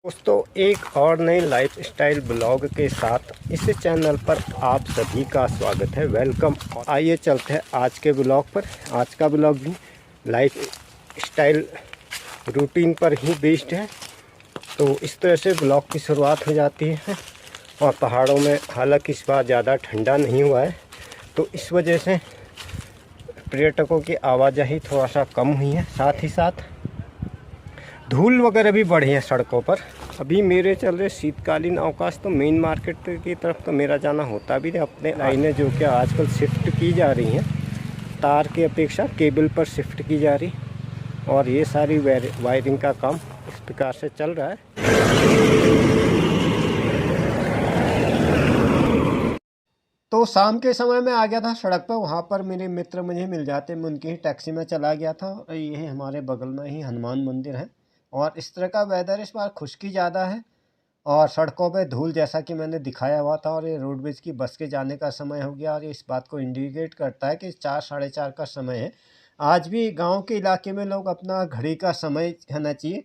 दोस्तों, एक और नई लाइफस्टाइल ब्लॉग के साथ इस चैनल पर आप सभी का स्वागत है। वेलकम। आइए चलते हैं आज के ब्लॉग पर। आज का ब्लॉग भी लाइफ स्टाइल रूटीन पर ही बेस्ड है। तो इस तरह से ब्लॉग की शुरुआत हो जाती है। और पहाड़ों में हालांकि इस बार ज़्यादा ठंडा नहीं हुआ है, तो इस वजह से पर्यटकों की आवाजाही थोड़ा सा कम हुई है। साथ ही साथ धूल वगैरह भी बढ़ी है सड़कों पर। अभी मेरे चल रहे शीतकालीन अवकाश, तो मेन मार्केट की तरफ तो मेरा जाना होता भी है। अपने लाइनें जो कि आजकल शिफ्ट की जा रही हैं, तार की अपेक्षा केबल पर शिफ्ट की जा रही, और ये सारी वायरिंग का काम इस प्रकार से चल रहा है। तो शाम के समय में आ गया था सड़क पर। वहाँ पर मेरे मित्र मुझे मिल जाते, मैं उनकी ही टैक्सी में चला गया था। ये हमारे बगल में ही हनुमान मंदिर है, और इस तरह का वेदर इस बार खुश्की ज़्यादा है और सड़कों पे धूल, जैसा कि मैंने दिखाया हुआ था। और ये रोडवेज की बस के जाने का समय हो गया, और ये इस बात को इंडिकेट करता है कि 4 साढ़े 4 का समय है। आज भी गांव के इलाके में लोग अपना घड़ी का समय कहना चाहिए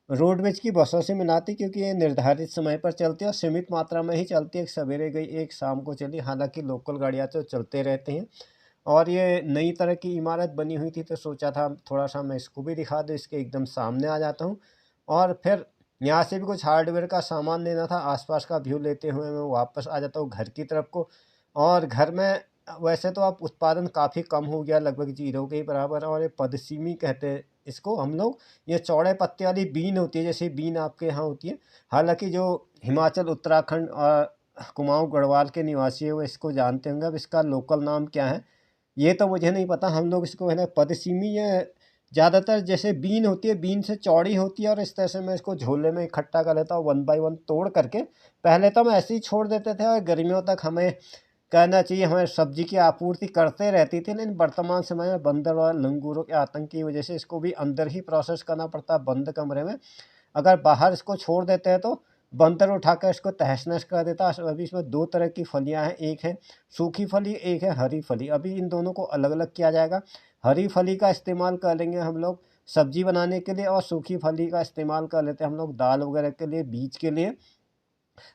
रोडवेज की बसों से मिलाती, क्योंकि ये निर्धारित समय पर चलती है और सीमित मात्रा में ही चलती है। एक सवेरे गई, एक शाम को चली। हालांकि लोकल गाड़ियाँ तो चलते रहते हैं। और ये नई तरह की इमारत बनी हुई थी, तो सोचा था थोड़ा सा मैं इसको भी दिखा दूँ। इसके एकदम सामने आ जाता हूँ, और फिर यहाँ से भी कुछ हार्डवेयर का सामान लेना था। आसपास का व्यू लेते हुए मैं वापस आ जाता हूँ घर की तरफ को। और घर में वैसे तो अब उत्पादन काफ़ी कम हो गया, लगभग जीरो के ही बराबर। और ये पदसीमी कहते हैं इसको हम लोग। ये चौड़े पत्ते वाली बीन होती है, जैसे बीन आपके यहाँ होती है। हालांकि जो हिमाचल, उत्तराखंड और कुमाऊँ गढ़वाल के निवासी है वो इसको जानते होंगे। अब इसका लोकल नाम क्या है ये तो मुझे नहीं पता। हम लोग इसको है ना पदसीमी, या ज़्यादातर जैसे बीन होती है, बीन से चौड़ी होती है। और इस तरह से मैं इसको झोले में इकट्ठा कर लेता हूँ, 1 बाय 1 तोड़ करके। पहले तो हम ऐसे ही छोड़ देते थे, और गर्मियों तक हमें कहना चाहिए हमें सब्जी की आपूर्ति करते रहती थी। लेकिन वर्तमान समय में बंदर और लंगूरों के आतंक की वजह से इसको भी अंदर ही प्रोसेस करना पड़ता है, बंद कमरे में। अगर बाहर इसको छोड़ देते हैं तो बंदर उठाकर इसको तहस नहस कर देता है। अभी इसमें 2 तरह की फलियां हैं, एक है सूखी फली, एक है हरी फली। अभी इन दोनों को अलग अलग किया जाएगा। हरी फली का इस्तेमाल कर लेंगे हम लोग सब्जी बनाने के लिए, और सूखी फली का इस्तेमाल कर लेते हैं हम लोग दाल वगैरह के लिए, बीज के लिए।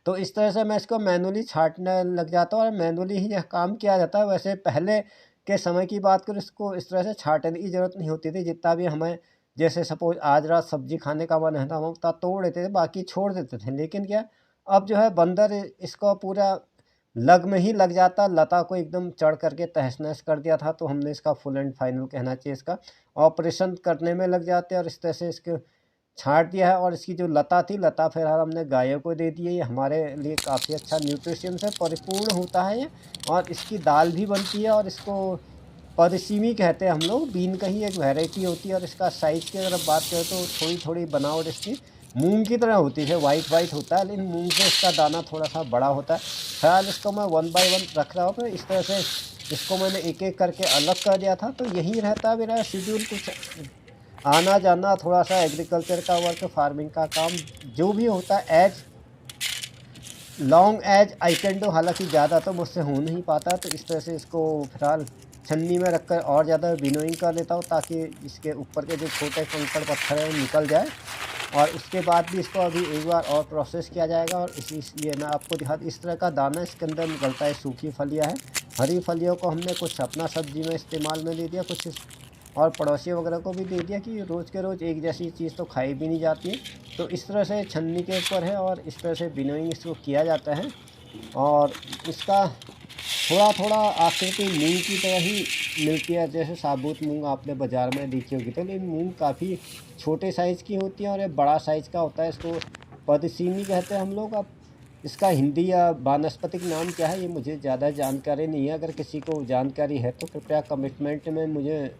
तो इस तरह से मैं इसको मैनुअली छाँटने लग जाता हूँ, और मैनुअली ही यह काम किया जाता है। वैसे पहले के समय की बात करूँ, इसको इस तरह से छाँटने की ज़रूरत नहीं होती थी। जितना भी हमें, जैसे सपोज़ आज रात सब्ज़ी खाने का मन है, तो हम उतना तोड़ देते थे, बाकी छोड़ देते थे। लेकिन क्या, अब जो है बंदर इसको पूरा लग में ही लग जाता, लता को एकदम चढ़ करके तहस नहस कर दिया था। तो हमने इसका फुल एंड फाइनल कहना चाहिए इसका ऑपरेशन करने में लग जाते हैं, और इस तरह से इसके छाँट दिया है। और इसकी जो लता थी, लता फ़िलहाल हमने गायों को दे दी है। ये हमारे लिए काफ़ी अच्छा न्यूट्रिशन से परिपूर्ण होता है ये। और इसकी दाल भी बनती है, और इसको परसिमी कहते हैं हम लोग। बीन का ही एक वैरायटी होती है। और इसका साइज़ की अगर बात करें तो थोड़ी थोड़ी बनावट इसकी मूंग की तरह होती है, वाइट वाइट होता है। लेकिन मूंग से इसका दाना थोड़ा सा बड़ा होता है। फिलहाल इसको मैं 1 बाय 1 रख रहा हूँ। तो इस तरह से इसको मैंने एक एक करके अलग कर दिया था। तो यही रहता है मेरा शेड्यूल, कुछ आना जाना, थोड़ा सा एग्रीकल्चर का वर्क, फार्मिंग का काम जो भी होता है, as long as I can do. हालांकि ज़्यादा तो मुझसे हो नहीं पाता। तो इस तरह से इसको फिलहाल छन्नी में रखकर और ज़्यादा विनोइंग कर लेता हूँ, ताकि इसके ऊपर के जो छोटे कंकड़ पत्थर हैं वो निकल जाए। और उसके बाद भी इसको अभी एक बार और प्रोसेस किया जाएगा। और इसलिए मैं आपको दिखा, इस तरह का दाना इसके अंदर निकलता है। सूखी फलियाँ हैं, हरी फलियों को हमने कुछ अपना सब्जी में इस्तेमाल में दे दिया, कुछ और पड़ोसियों वगैरह को भी दे दिया, कि रोज़ के रोज़ एक जैसी चीज़ तो खाई भी नहीं जाती है। तो इस तरह से छन्नी के ऊपर है, और इस तरह से विनोइंग इसको किया जाता है। और इसका थोड़ा थोड़ा आकृति मूंग की तरह ही मिलती है, जैसे साबुत मूंग आपने बाज़ार में देखी होगी। तो लेकिन मूंग काफ़ी छोटे साइज़ की होती है, और ये बड़ा साइज़ का होता है। इसको पदसीमी कहते हैं हम लोग। अब इसका हिंदी या वानस्पतिक नाम क्या है ये मुझे ज़्यादा जानकारी नहीं है। अगर किसी को जानकारी है तो कृपया कमिटमेंट में मुझे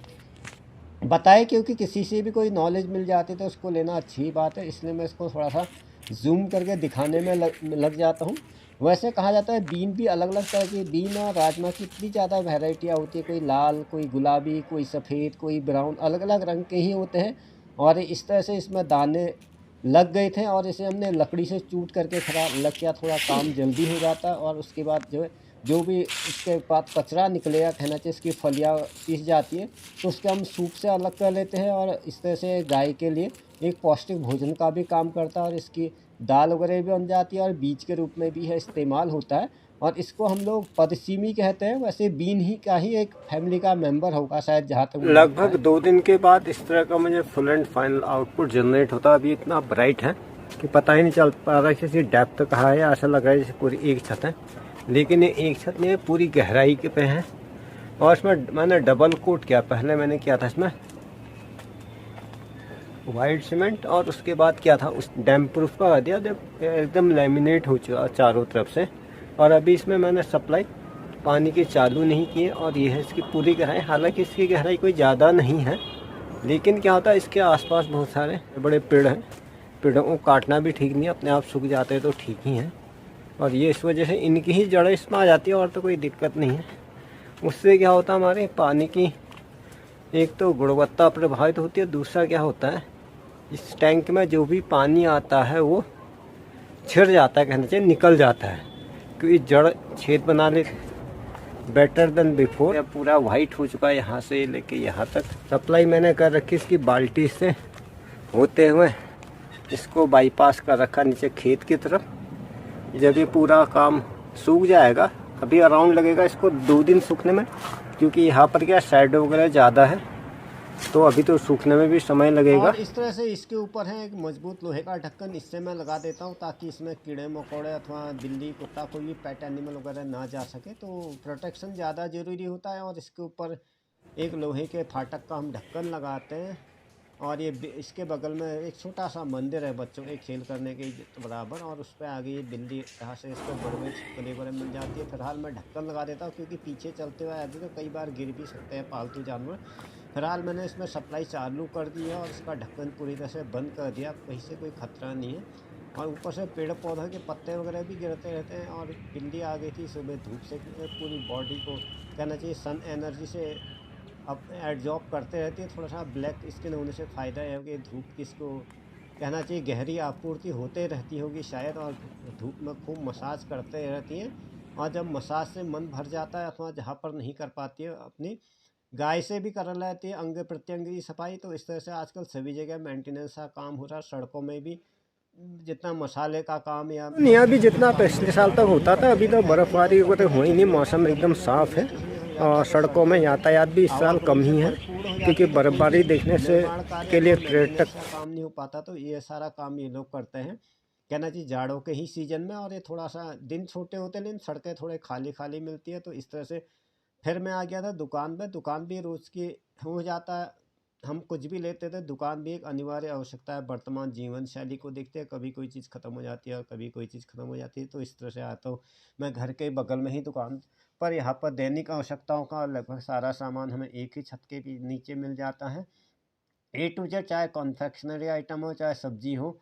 बताए, क्योंकि किसी से भी कोई नॉलेज मिल जाती है तो उसको लेना अच्छी बात है। इसलिए मैं इसको थोड़ा सा जूम करके दिखाने में लग जाता हूँ। वैसे कहा जाता है बीन भी अलग अलग तरह की, बीन और राजमा की इतनी ज़्यादा वैरायटियाँ होती है। कोई लाल, कोई गुलाबी, कोई सफ़ेद, कोई ब्राउन, अलग अलग रंग के ही होते हैं। और इस तरह से इसमें दाने लग गए थे, और इसे हमने लकड़ी से चूट करके थोड़ा अलग किया, थोड़ा काम जल्दी हो जाता है। और उसके बाद जो है जो भी इसके बाद कचरा निकलेगा, कहना चाहिए इसकी फलियाँ पीस जाती है तो उसके हम सूप से अलग कर लेते हैं, और इस तरह से गाय के लिए एक पौष्टिक भोजन का भी काम करता है, और इसकी दाल वगैरह भी बन जाती है और बीज के रूप में भी है इस्तेमाल होता है। और इसको हम लोग परिसीमी कहते हैं। वैसे बीन ही का ही एक फैमिली का मेंबर होगा शायद, जहाँ तक लगभग 2 दिन के बाद इस तरह का मुझे full and final output generate होता है। अभी इतना ब्राइट है कि पता ही नहीं चल पा रहा है कि इसकी डेप्थ कहाँ है। ऐसा लग रहा है जैसे पूरी एक छत है, लेकिन ये एक छत नहीं है, पूरी गहराई के पे है। और इसमें मैंने डबल कोट किया, पहले मैंने किया था इसमें वाइट सीमेंट और उसके बाद क्या था उस डैम्प प्रूफ का दिया, एकदम लेमिनेट हो चुका चारों तरफ से। और अभी इसमें मैंने सप्लाई पानी की चालू नहीं की है, और ये है इसकी पूरी गहराई। हालांकि इसकी गहराई कोई ज़्यादा नहीं है, लेकिन क्या होता है इसके आसपास बहुत सारे बड़े पेड़ हैं। पेड़ों को काटना भी ठीक नहीं है, अपने आप सूख जाते हैं तो ठीक ही है। और ये इस वजह से इनकी ही जड़ें इसमें आ जाती है, और तो कोई दिक्कत नहीं है। उससे क्या होता है हमारे पानी की एक तो गुणवत्ता प्रभावित होती है, दूसरा क्या होता है इस टैंक में जो भी पानी आता है वो छिड़ जाता है, कहना चाहिए निकल जाता है, क्योंकि जड़ छेद बना ले बेटर देन बिफोर। पूरा वाइट हो चुका है यहाँ से लेके यहाँ तक। सप्लाई मैंने कर रखी इसकी बाल्टी से होते हुए, इसको बाईपास कर रखा नीचे खेत की तरफ। जब ये पूरा काम सूख जाएगा, अभी अराउंड लगेगा इसको 2 दिन सूखने में, क्योंकि यहाँ पर क्या शैडो वगैरह ज़्यादा है, तो अभी तो सूखने में भी समय लगेगा। और इस तरह से इसके ऊपर है एक मजबूत लोहे का ढक्कन, इससे मैं लगा देता हूँ ताकि इसमें कीड़े मकोड़े अथवा बिल्ली कुत्ता कोई भी पेट एनिमल वगैरह ना जा सके, तो प्रोटेक्शन ज़्यादा ज़रूरी होता है। और इसके ऊपर एक लोहे के फाटक का हम ढक्कन लगाते हैं। और ये इसके बगल में एक छोटा सा मंदिर है बच्चों के खेल करने के बराबर, और उस पर आगे ये बिल्ली यहाँ से इसको बड़े छिपकली वगैरह मिल जाती है। फिलहाल मैं ढक्कन लगा देता हूँ, क्योंकि पीछे चलते हुए आते तो कई बार गिर भी सकते हैं पालतू जानवर। फिलहाल मैंने इसमें सप्लाई चालू कर दी है और इसका ढक्कन पूरी तरह से बंद कर दिया, कहीं से कोई खतरा नहीं है। और ऊपर से पेड़ पौधों के पत्ते वगैरह भी गिरते रहते हैं। और बिल्ली आ गई थी सुबह, धूप से पूरी बॉडी को कहना चाहिए सन एनर्जी से अब एडजॉर्ब करते रहती है। थोड़ा सा ब्लैक स्किन होने से फ़ायदा है कि धूप की इसको कहना चाहिए गहरी आपूर्ति होते रहती होगी शायद, और धूप में खूब मसाज करते रहती है। और जब मसाज से मन भर जाता है अथवा जहाँ पर नहीं कर पाती है अपनी गाय से भी कर लेती है अंग प्रत्यंग की सफाई, तो इस तरह से आजकल सभी जगह मेंटेनेंस का काम हो रहा है। सड़कों में भी जितना मसाले का काम या यहाँ भी जितना पिछले साल तक होता था, अभी तो बर्फ़बारी को तो हो ही नहीं, मौसम एकदम साफ़ है। और सड़कों में यातायात भी इस साल कम ही है, क्योंकि बर्फ़बारी देखने से के लिए पर्यटक काम नहीं हो पाता, तो ये सारा काम ये लोग करते हैं कहना चाहिए जाड़ों के ही सीज़न में। और ये थोड़ा सा दिन छोटे होते हैं, लेकिन सड़कें थोड़े खाली खाली मिलती है, तो इस तरह से फिर मैं आ गया था दुकान पे। दुकान भी रोज़ की हो जाता है, हम कुछ भी लेते थे, दुकान भी एक अनिवार्य आवश्यकता है। वर्तमान जीवन शैली को देखते हैं, कभी कोई चीज़ ख़त्म हो जाती है और कभी कोई चीज़ ख़त्म हो जाती है, तो इस तरह से आता हूँ मैं घर के बगल में ही दुकान पर। यहाँ पर दैनिक आवश्यकताओं का लगभग सारा सामान हमें एक ही छत के भी नीचे मिल जाता है, A to Z, चाहे कॉन्फेक्शनरी आइटम हो चाहे सब्जी हो,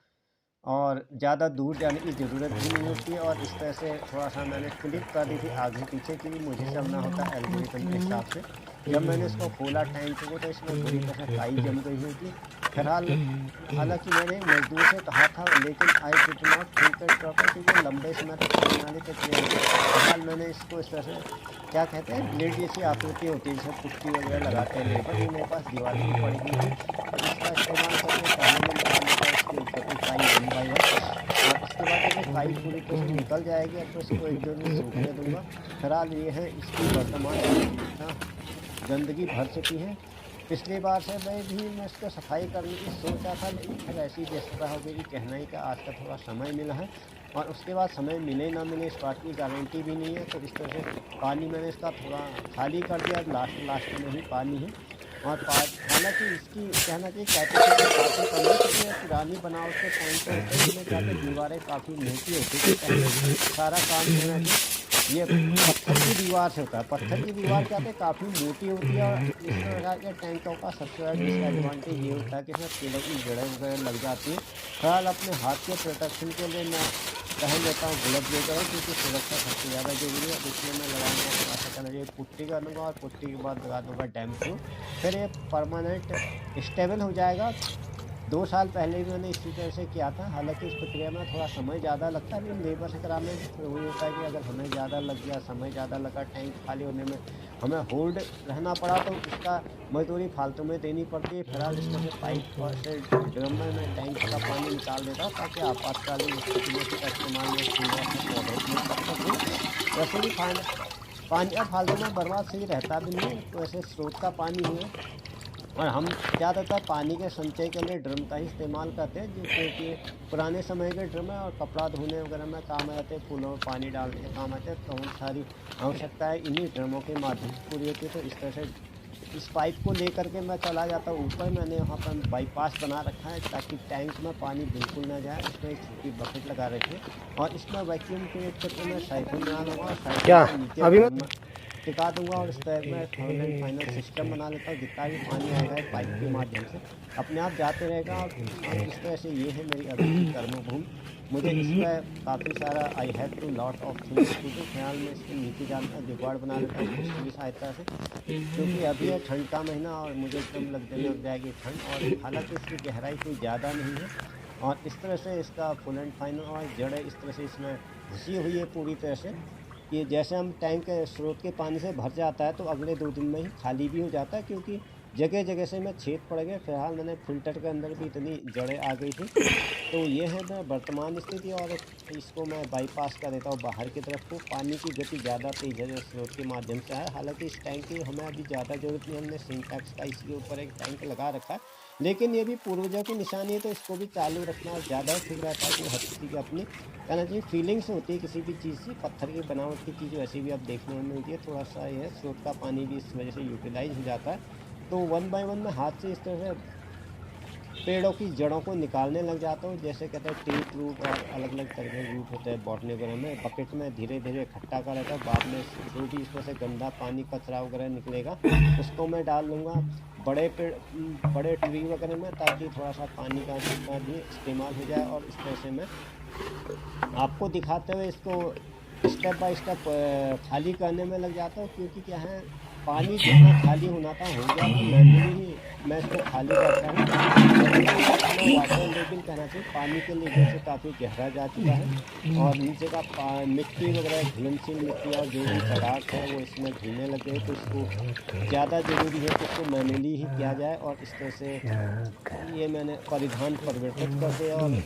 और ज़्यादा दूर जाने की ज़रूरत भी नहीं होती है। और इस तरह से थोड़ा सा मैंने क्लिक कर दी थी आगे पीछे की, मुझे चलना होता है एल्गोरिथम के हिसाब से। जब मैंने इसको खोला टैंक को, तो इसमें बुरी तरह काई जम गई हुई थी। फिलहाल हालांकि मैंने मजदूर से कहा था, लेकिन I did not think it proper, क्योंकि लंबे समय तक चलने वाली प्रक्रिया। फिलहाल मैंने इसको इस तरह से क्या कहते हैं ब्लेड जैसी आकृति होती है, जिसमें पुट्टी वगैरह लगाते हैं लेबर, ये मेरे पास दीवार की पड़ी हुई थी, और इसका इस्तेमाल करके पहले मैं लगा लेता इसके ऊपर की काई 1 बाई 1। और इसके बाद जब काई पूरी तरह से निकल जाएगी तो इसको एक दो दिन सूखने दूँगा। फिलहाल ये है इसकी वर्तमान गंदगी भर चुकी है। पिछली बार से मैं इसको सफाई करने की सोचा था, लेकिन फिर ऐसी व्यस्तता हो गई कि कहना ही का आज का थोड़ा समय मिला है, और उसके बाद समय मिले ना मिले इस बात की गारंटी भी नहीं है। तो इस तरह से पानी मैंने इसका थोड़ा खाली कर दिया, लास्ट में ही पानी है। और हालांकि इसकी कहना चाहिए कैपेसिटी काफ़ी कम है, क्योंकि पुरानी बनावट के टाइम पर क्या दीवारें काफ़ी मोटी होती थी। सारा काम कहना चाहिए ये पत्थर की दीवार से होता है। पत्थर की दीवार क्या है काफ़ी मोटी होती है, और इस प्रकार के टैंकों का सबसे बड़ा डिसएडवांटेज ये होता है कि इसमें कीड़ों की जड़ें वगैरह लग जाती है। फिलहाल अपने हाथ के प्रोटेक्शन के लिए मैं पहन लेता हूँ ग्लव्स लेकर, क्योंकि सुरक्षा सबसे ज़्यादा जरूरी है। इसमें मैं लगाऊंगा ऐसा करना चाहिए, पुट्टी करूँगा, और पुट्टी के बाद लगा दूँगा डैम्प प्रूफ। फिर ये परमानेंट स्टेबल हो जाएगा। 2 साल पहले भी मैंने इसी तरह से किया था। हालाँकि इस प्रक्रिया में थोड़ा समय ज़्यादा लगता है, लेकिन लेबर से कराने में फिर वही होता है कि अगर हमें ज़्यादा लग गया, समय ज़्यादा लगा, टैंक खाली होने में हमें होल्ड रहना पड़ा, तो उसका मज़दूरी फालतू में देनी पड़ती है। फिलहाल इसमें से पाइप और से ड्रम में मैं टैंक का पानी निकाल देता हूँ, ताकि आपातकालीन स्थिति में इसका इस्तेमाल मैं फूल और अपने पौधों के लिए कर सकूँ। वैसे भी पानी अब फालतू में बर्बाद सही रहता भी नहीं है, वैसे स्रोत का पानी ही है। और हम ज़्यादातर पानी के संचय के लिए ड्रम का ही इस्तेमाल करते हैं, जो क्योंकि पुराने समय के ड्रम है और कपड़ा धोने वगैरह में काम आ जाते हैं, फूलों में पानी डालने के काम आते हैं, तो हम सारी आवश्यकताएं इन्हीं ड्रमों के माध्यम से पूरी होती है। तो इस तरह से इस पाइप को लेकर के मैं चला जाता हूँ ऊपर। मैंने वहाँ पर बाईपास बना रखा है, ताकि टैंक में पानी बिल्कुल ना जाए। इसमें एक छोटी बकेट लगा रखी है और इसमें वैक्यूम क्रिएट करके मैं साइफन बना लूँगा और साइफन क्या को नीचे अभी ड्रम मत। में टिका दूंगा और इस तरह मैं फुल एंड फाइनल सिस्टम बना लेता हूँ। जितना भी पानी आएगा इस पाइप के माध्यम से अपने आप जाते रहेगा। और इस तरह से ये है मेरी अभी की कर्मभूमि। मुझे इस पर काफ़ी सारा I have to lot of things to do. फिलहाल मैं इसके नीचे जाना जुगाड़ बना लेता हूँ कुछ की सहायता से, क्योंकि अभी है ठंड का महीना और मुझे एकदम लग जाएगी ठंड। और हालांकि इसकी गहराई कोई ज़्यादा नहीं है और इस तरह से इसका फुल एंड फाइनल और जड़ें इस तरह से इसमें घुसी हुई है पूरी तरह से, कि जैसे हम टैंक के स्रोत के पानी से भर जाता है तो अगले 2 दिन में ही खाली भी हो जाता है, क्योंकि जगह जगह से मैं छेद पड़ गए। फिलहाल मैंने फिल्टर के अंदर भी इतनी जड़ें आ गई थी। तो ये है मैं वर्तमान स्थिति। और इसको मैं बाईपास कर देता हूँ बाहर की तरफ को। पानी की गति ज़्यादा तेज है जो स्रोत के माध्यम से है। हालांकि इस टैंक की हमें अभी ज़्यादा ज़रूरत नहीं, हमने सिंटैक्स का इसी के ऊपर एक टैंक लगा रखा है, लेकिन ये भी पूर्वजों की निशानी है, तो इसको भी चालू रखना ज़्यादा ठीक रहता है। कि हर किसी की अपनी कहना चाहिए फीलिंग्स होती है किसी भी चीज़ की। पत्थर की बनावट की चीज़ वैसे भी अब देखने में मिलती है। थोड़ा सा ये है, स्रोत का पानी भी इस वजह से यूटिलाइज हो जाता है। तो वन बाय वन मैं हाथ से इस तरह से पेड़ों की जड़ों को निकालने लग जाता हूँ। जैसे कहते हैं टेप रूट और अलग अलग तरह के रूट होते हैं बॉटनी वगैरह में। बकेट में धीरे धीरे इकट्ठा कर लेता हूँ। बाद में जो भी इसमें से गंदा पानी कचरा वगैरह निकलेगा उसको मैं डाल लूँगा बड़े पेड़ बड़े ट्री वगैरह में, ताकि थोड़ा सा पानी का जितना भी इस्तेमाल हो जाए। और इस तरह से मैं आपको दिखाते हुए इसको स्टेप बाय स्टेप खाली करने में लग जाता हूँ। क्योंकि क्या है, पानी जितना खाली होना था हो गया, तो मैनुअली ही मैं इसको खाली करता हूँ। और इसके बाद हमें वाटर लेवल कहना चाहिए पानी के लेवल से काफ़ी गहरा जा चुका है और नीचे का मिट्टी वगैरह घुलनशील मिट्टी और जो भी पदार्थ है वो इसमें घुलने लग गए। तो इसको ज़्यादा ज़रूरी है कि इसको मैनुअली ही किया जाए। और इस तरह से ये मैंने परिधान परिवर्तित कर दिया और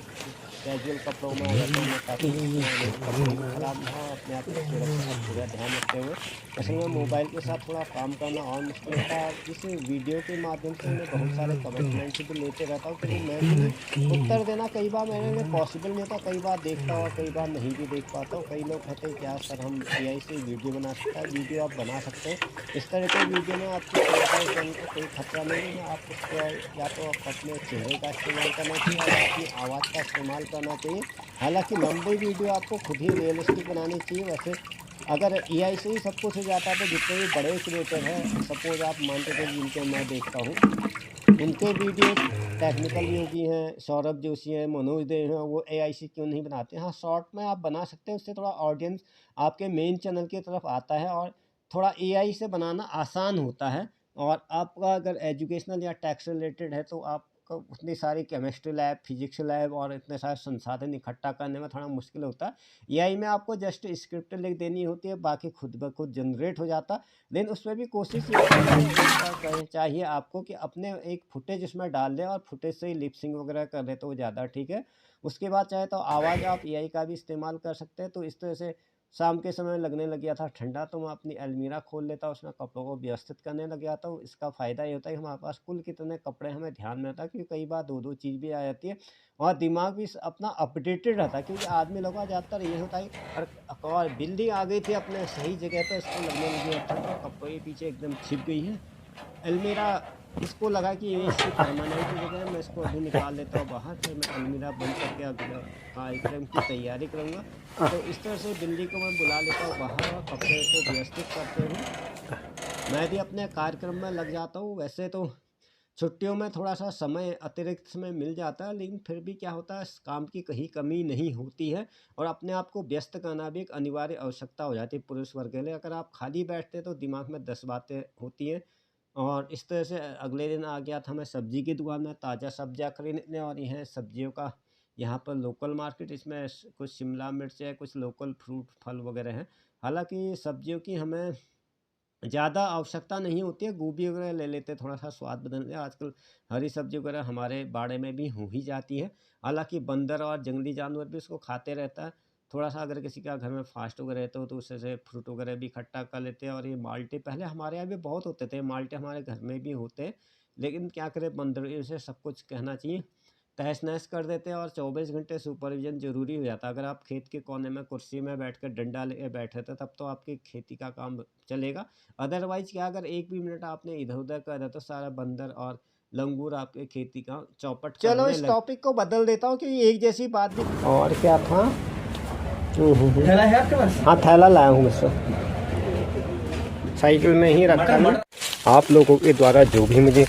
कैजुअल कपड़ों में आ जाता हूँ मैं, ताकि इसमें मेरे कपड़े भी ख़राब ना हो। अपने आप की सुरक्षा का पूरा ध्यान रखते हुए असल में मोबाइल के साथ थोड़ा काम करना और मुश्किल होता है। और इस वीडियो के माध्यम से मैं बहुत सारे कमिटमेंट्स भी लेते रहता हूँ, क्योंकि मैं भी उत्तर देना कई बार मेरे लिए पॉसिबल नहीं होता। कई बार देखता हूँ और कई बार नहीं भी देख पाता हूँ। कई लोग कहते हैं क्या सर हम एआई से वीडियो बना सकता है। वीडियो आप बना सकते हैं। इस तरह के वीडियो में आपकी सुरक्षा और जान का कोई खतरा नहीं है। आप उस पर या तो आप अपने चेहरे का इस्तेमाल करना चाहिए या अपनी आवाज़ का इस्तेमाल करना चाहिए। हालाँकि लंबी वीडियो आपको खुद ही रियलिस्टिक बनानी चाहिए। वैसे अगर एआई से ही सब कुछ हो जाता है तो जितने भी बड़े क्रिएटर हैं, सपोज़ आप मान के चलिए जिनके मैं देखता हूँ, उनके वीडियोज़ टेक्निकल योगी हैं, सौरभ जोशी हैं, मनोज देव हैं, वो एआई से क्यों नहीं बनाते? हाँ, शॉर्ट में आप बना सकते हैं, उससे थोड़ा ऑडियंस आपके मेन चैनल की तरफ आता है और थोड़ा एआई से बनाना आसान होता है। और आपका अगर एजुकेशनल या टैक्स रिलेटेड है तो आपको उतनी सारी केमिस्ट्री लैब, फिजिक्स लैब और इतने सारे संसाधन इकट्ठा करने में थोड़ा मुश्किल होता है। एआई में आपको जस्ट स्क्रिप्ट लिख देनी होती है, बाकी खुद ब खुद जनरेट हो जाता है। लेकिन उसमें भी कोशिश ये चाहिए आपको कि अपने एक फुटेज उसमें डाल दें और फुटेज से ही लिप सिंक वगैरह कर ले तो वो ज़्यादा ठीक है। उसके बाद चाहे तो आवाज़ आप एआई का भी इस्तेमाल कर सकते हैं। तो इस तरह से शाम के समय लगने लग गया था ठंडा, तो मैं अपनी अलमीरा खोल लेता हूँ, उसमें कपड़ों को व्यवस्थित करने लग जाता हूँ। इसका फ़ायदा ये होता है कि हमारे पास कुल कितने कपड़े हमें ध्यान में रहता है, क्योंकि कई बार 2-2 चीज़ भी आ जाती है और दिमाग भी अपना अपडेटेड रहता है। क्योंकि आदमी लोगों का ज़्यादातर ये होता है कि और बिल्ली आ गई थी अपने सही जगह पे, इसको लगने लगी है ठंड और कपड़ों के पीछे एकदम छिप गई है। अलमीरा इसको लगा कि ये इसकी परमानेंट जगह है, मैं इसको अभी निकाल लेता हूँ बाहर, फिर मैं अलमीरा बंद करके अगला कार्यक्रम की तैयारी करूँगा। तो इस तरह से बिल्ली को मैं बुला लेता हूँ बाहर और कपड़े को व्यवस्थित करते हुए मैं भी अपने कार्यक्रम में लग जाता हूँ। वैसे तो छुट्टियों में थोड़ा-सा समय अतिरिक्त समय मिल जाता है, लेकिन फिर भी क्या होता है, इस काम की कहीं कमी नहीं होती है और अपने आप को व्यस्त करना भी एक अनिवार्य आवश्यकता हो जाती है पुरुष वर्ग के लिए। अगर आप खाली बैठते हैं तो दिमाग में 10 बातें होती हैं और इस तरह से अगले दिन आ गया था मैं सब्ज़ी की दुकान में ताज़ा सब्जियाँ खरीदने। और यह सब्जियों का यहाँ पर लोकल मार्केट, इसमें कुछ शिमला मिर्च है, कुछ लोकल फ्रूट फल वगैरह हैं। हालांकि सब्जियों की हमें ज़्यादा आवश्यकता नहीं होती है, गोभी वगैरह ले लेते हैं थोड़ा सा स्वाद बदलने। आजकल हरी सब्जी वगैरह हमारे बाड़े में भी हो ही जाती है। हालांकि बंदर और जंगली जानवर भी उसको खाते रहता है। थोड़ा सा अगर किसी का घर में फास्ट वगैरह रहता हो तो उससे से फ्रूट वगैरह भी इकट्ठा कर लेते हैं। और ये माल्टे पहले हमारे यहाँ भी बहुत होते थे, माल्टे हमारे घर में भी होते हैं, लेकिन क्या करें बंदरों से सब कुछ कहना चाहिए तहस नहस कर देते हैं। और 24 घंटे सुपरविजन ज़रूरी हो जाता है। अगर आप खेत के कोने में कुर्सी में बैठकर डंडा ले बैठे थे तब तो आपकी खेती का काम चलेगा। अदरवाइज क्या, अगर एक भी मिनट आपने इधर उधर कर दिया तो सारा बंदर और लंगूर आपके खेती का चौपट करने लगे। चलो इस टॉपिक को बदल देता हूँ कि एक जैसी बात भी। और क्या था, थैला है आपके पास? हाँ थैला लाया हूँ, मुझसे साइकिल में ही रखा है। आप लोगों के द्वारा जो भी मुझे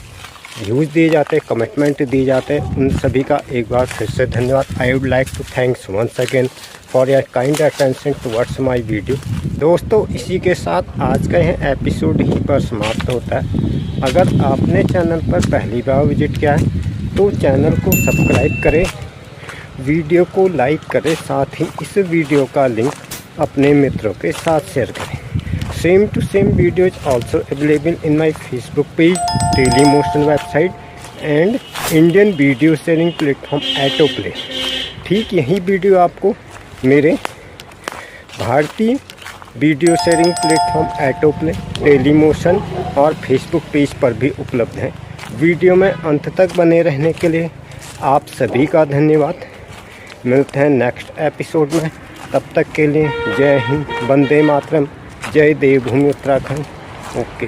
व्यूज़ दिए जाते हैं, कमिटमेंट दिए जाते हैं, उन सभी का एक बार फिर से धन्यवाद। I would like to thanks once again for your kind attention towards my video. दोस्तों इसी के साथ आज का यह एपिसोड ही पर समाप्त होता है। अगर आपने चैनल पर पहली बार विजिट किया है तो चैनल को सब्सक्राइब करें, वीडियो को लाइक करें, साथ ही इस वीडियो का लिंक अपने मित्रों के साथ शेयर करें। Same to same videos also available in my Facebook page, Dailymotion website and Indian video sharing platform Autoplay। ठीक यही वीडियो आपको मेरे भारतीय video sharing platform Autoplay, Dailymotion और Facebook पेज पर भी उपलब्ध है। वीडियो में अंत तक बने रहने के लिए आप सभी का धन्यवाद। मिलते हैं नेक्स्ट एपिसोड में, तब तक के लिए जय हिंद, वंदे मातरम, जय देवभूमि उत्तराखंड। ओके।